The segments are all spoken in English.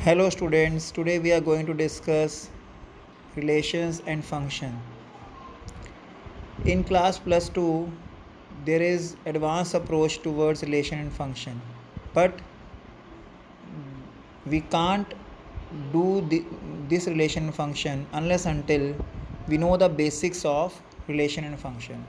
Hello students, today we are going to discuss relations and function. In class plus 2 there is advanced approach towards relation and function, but we can't do this relation and function unless until we know the basics of relation and function.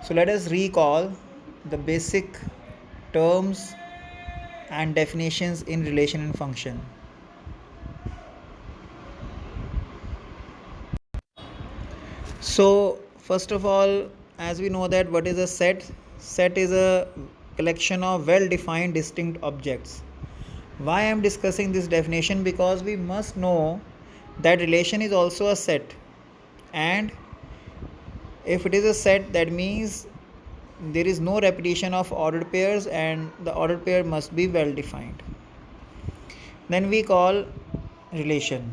So let us recall the basic terms and definitions in relation and function. So first of all, as we know that what is a set? Set is a collection of well-defined distinct objects. Why I am discussing this definition? Because we must know that relation is also a set, and if it is a set, that means there is no repetition of ordered pairs and the ordered pair must be well defined. Then we call relation.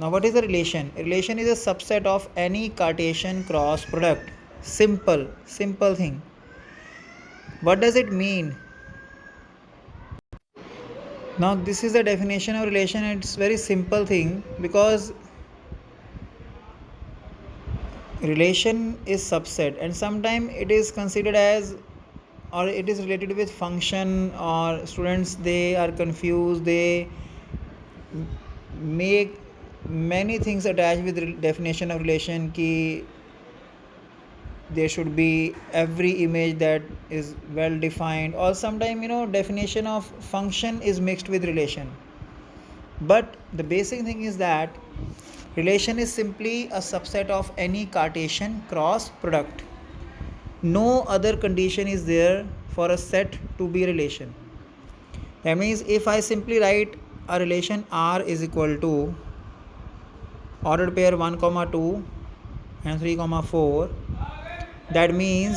Now what is a relation? A relation is a subset of any Cartesian cross product. Simple thing. What does it mean? Now this is the definition of relation. It's very simple thing, because relation is subset and sometimes it is considered as, or it is related with function, or students they are confused, they make many things attached with definition of relation ki there should be every image that is well defined, or sometimes definition of function is mixed with relation. But the basic thing is that relation is simply a subset of any Cartesian cross product. No other condition is there for a set to be a relation. That means if I simply write a relation R is equal to ordered pair 1, 2 and 3, 4, that means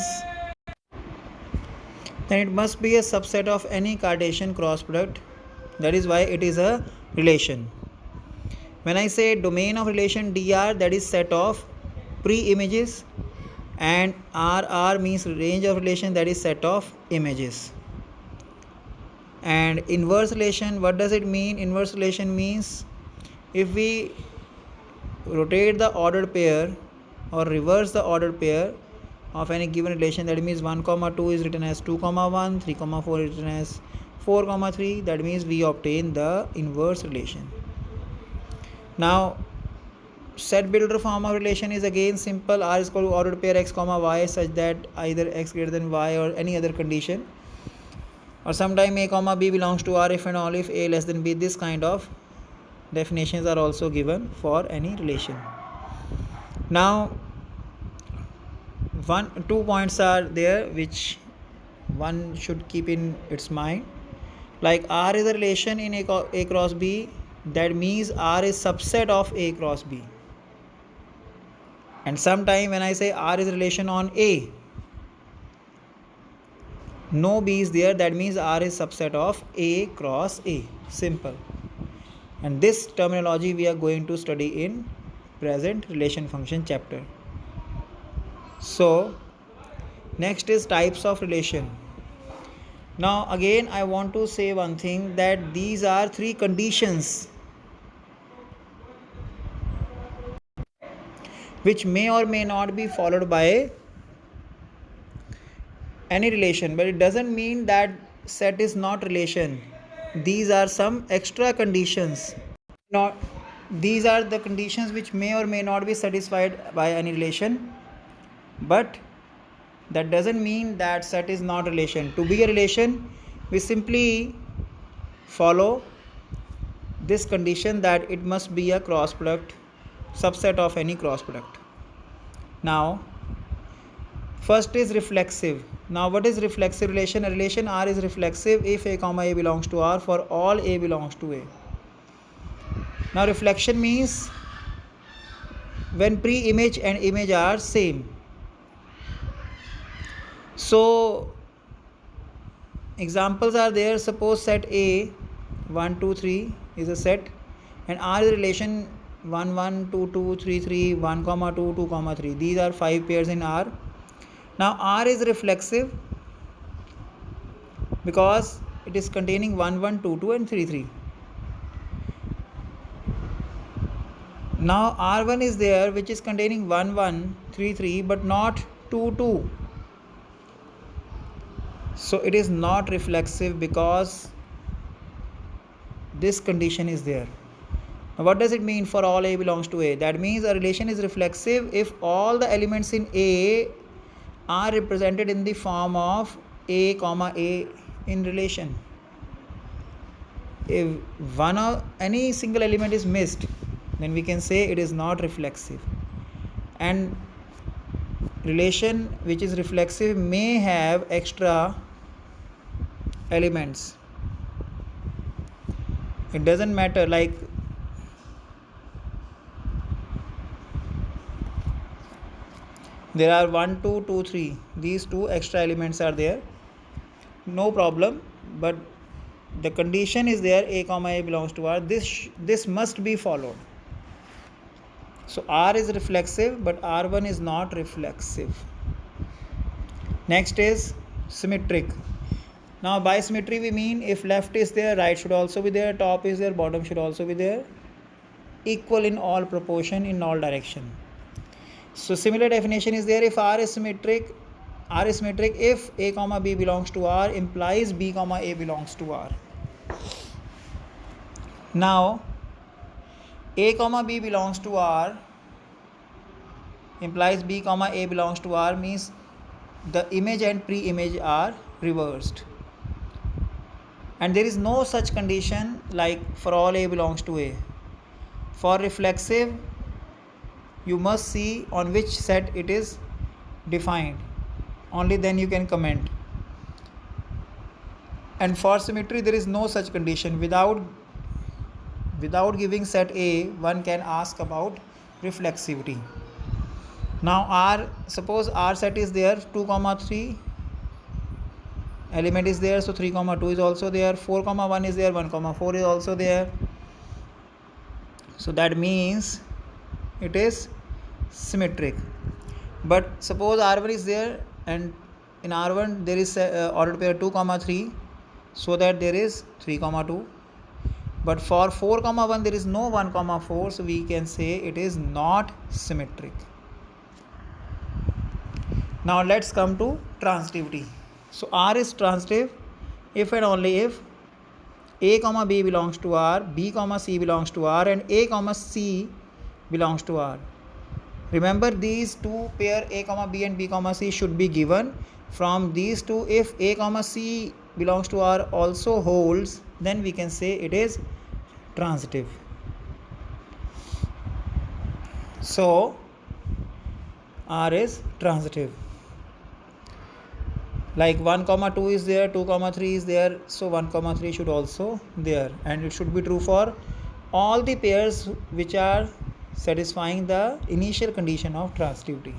then it must be a subset of any Cartesian cross product. That is why it is a relation. When I say domain of relation dr, that is set of pre-images, and rr means range of relation, that is set of images. And inverse relation, what does it mean? Inverse relation means if we rotate the ordered pair or reverse the ordered pair of any given relation, that means 1, 2 is written as 2, 1, 3, 4 is written as 4, 3, that means we obtain the inverse relation. Now set builder form of relation is again simple. R is equal to ordered pair x, y such that either x greater than y or any other condition, or sometime a, b belongs to R if and only if a less than b. This kind of definitions are also given for any relation. Now 2 points are there which one should keep in its mind. Like R is a relation in a cross b, that means R is subset of a cross b. And sometime when I say R is a relation on A, no B is there, that means R is subset of A cross A. Simple. And this terminology we are going to study in present relation function chapter. So next is types of relation. Now again I want to say one thing, that these are 3 conditions which may or may not be followed by any relation, but it doesn't mean that set is not relation. These are some extra conditions. Not these are the conditions which may or may not be satisfied by any relation, but that doesn't mean that set is not relation. To be a relation, we simply follow this condition that it must be a cross product, subset of any cross product. Now first is reflexive. Now what is reflexive relation? A relation R is reflexive if a, a belongs to R for all a belongs to a. Now reflection means when pre-image and image are same. So examples are there. Suppose set A 1, 2, 3 is a set, and R is a relation 1, 1, 2, 2, 3, 3, 1, 2, 2, 3. These are 5 pairs in R. Now R is reflexive because it is containing 1, 1, 2, 2 and 3, 3. Now R1 is there which is containing 1 1 3 3 but not 2 2. So it is not reflexive because this condition is there. Now what does it mean for all A belongs to A? That means a relation is reflexive if all the elements in A are represented in the form of A comma A in relation. If one or any single element is missed, then we can say it is not reflexive. And relation which is reflexive may have extra elements. It doesn't matter, like there are 1 2 2 3, these two extra elements are there, no problem, but the condition is there A comma A belongs to R. This must be followed. So R is reflexive but R1 is not reflexive. Next is symmetric. Now by symmetry we mean if left is there, right should also be there, top is there, bottom should also be there, equal in all proportion in all direction. So similar definition is there. If R is symmetric if A comma B belongs to R implies B comma A belongs to R. Now A comma B belongs to R implies B comma A belongs to R means the image and pre-image are reversed. And there is no such condition like for all A belongs to A. For reflexive, you must see on which set it is defined. Only then you can comment. And for symmetry, there is no such condition. Without giving set A, one can ask about reflexivity. Now suppose R set is there, 2 comma 3 element is there, so 3 comma 2 is also there, 4 comma 1 is there, 1 comma 4 is also there. So that means it is symmetric. But suppose R1 is there and in R1 there is ordered pair 2 comma 3, so that there is 3 comma 2. But for 4 comma 1 there is no 1 comma 4, so we can say it is not symmetric. Now let's come to transitivity. So R is transitive if and only if A comma B belongs to R, B comma C belongs to R, and A comma C belongs to R. Remember, these two pair A comma B and B comma C should be given. From these two, if A comma C belongs to R also holds, then we can say it is transitive. So R is transitive. Like 1 comma 2 is there, 2 comma 3 is there, so 1 comma 3 should also there, and it should be true for all the pairs which are satisfying the initial condition of transitivity.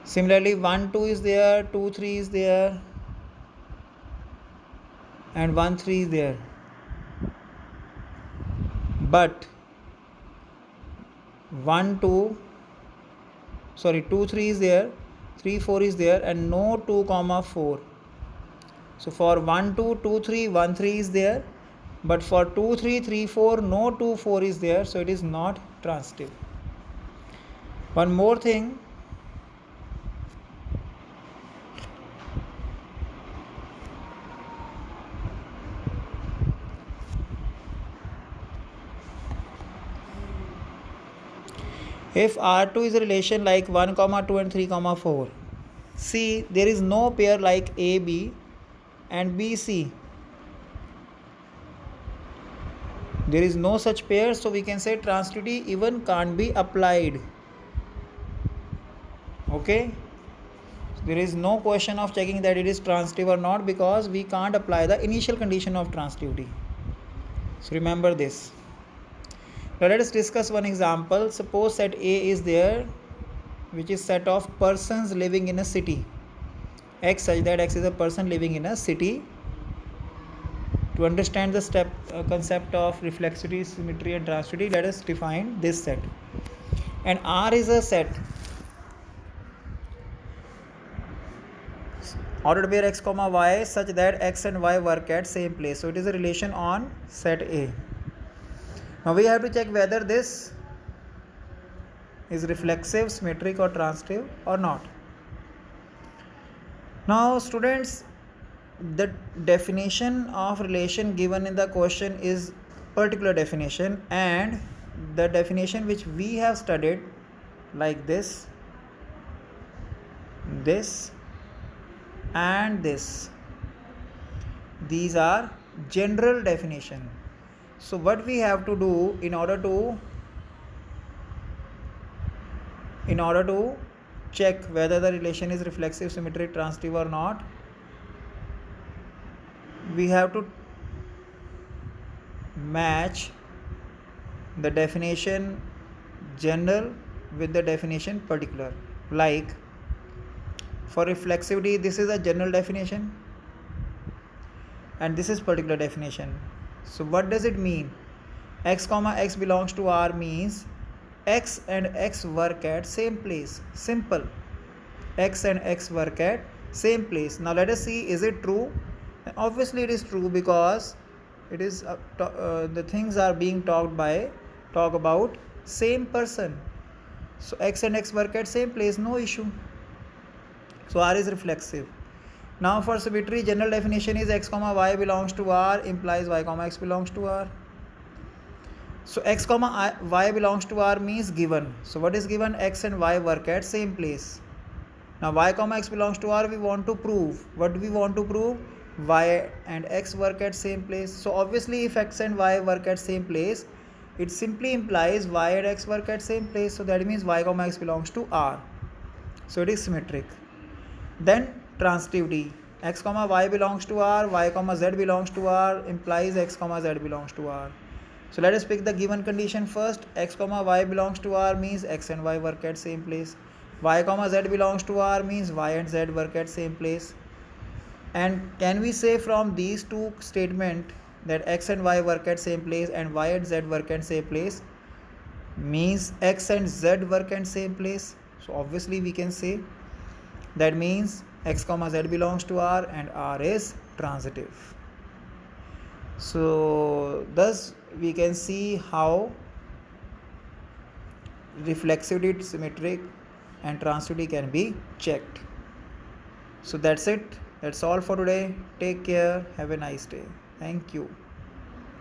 Similarly 1 2 is there, 2 3 is there, and 1 3 is there, but 2 3 is there, 3 4 is there, and no 2 comma 4. So for 1 2 2 3 1 3 is there, but for 2 3 3 4 no 2 4 is there, so it is not transitive. One more thing, if R2 is a relation like 1 comma 2 and 3 comma 4, see, there is no pair like AB and BC. There is no such pair, so we can say transitivity even can't be applied. Okay, there is no question of checking that it is transitive or not, because we can't apply the initial condition of transitivity. So remember this. Now let us discuss one example. Suppose set A is there, which is set of persons living in a city, X, such that X is a person living in a city. To understand the concept of reflexivity, symmetry and transitivity, let us define this set. And R is a set ordered pair X comma Y such that X and Y work at same place. So it is a relation on set A. Now we have to check whether this is reflexive, symmetric or transitive or not. Now students, the definition of relation given in the question is particular definition, and the definition which we have studied like this and this, these are general definition. So what we have to do in order to check whether the relation is reflexive, symmetric, transitive or not, we have to match the definition general with the definition particular. Like for reflexivity, this is a general definition and this is particular definition. So what does it mean? X comma x belongs to R means x and x work at same place. Simple. X and x work at same place. Now let us see, is it true? Obviously it is true, because it is the things are being talk about same person. So x and x work at same place, no issue. So R is reflexive. Now for symmetry, general definition is x comma y belongs to R implies y comma x belongs to R. So x comma y belongs to R means given. So what is given? X and y work at same place. Now y comma x belongs to R, we want to prove. What do we want to prove? Y and x work at same place. So obviously if x and y work at same place, it simply implies y and x work at same place. So that means y comma x belongs to R. So it is symmetric. Then transitivity. X comma y belongs to R, y comma z belongs to R implies x comma z belongs to R. So let us pick the given condition first. X comma y belongs to R means x and y work at same place. Y comma z belongs to R means y and z work at same place. And can we say from these two statements that x and y work at same place and y and z work at same place means x and z work at same place? So obviously we can say that means x comma z belongs to R and R is transitive. So thus we can see how reflexivity, symmetric and transitivity can be checked. So that's it. That's all for today. Take care. Have a nice day. Thank you.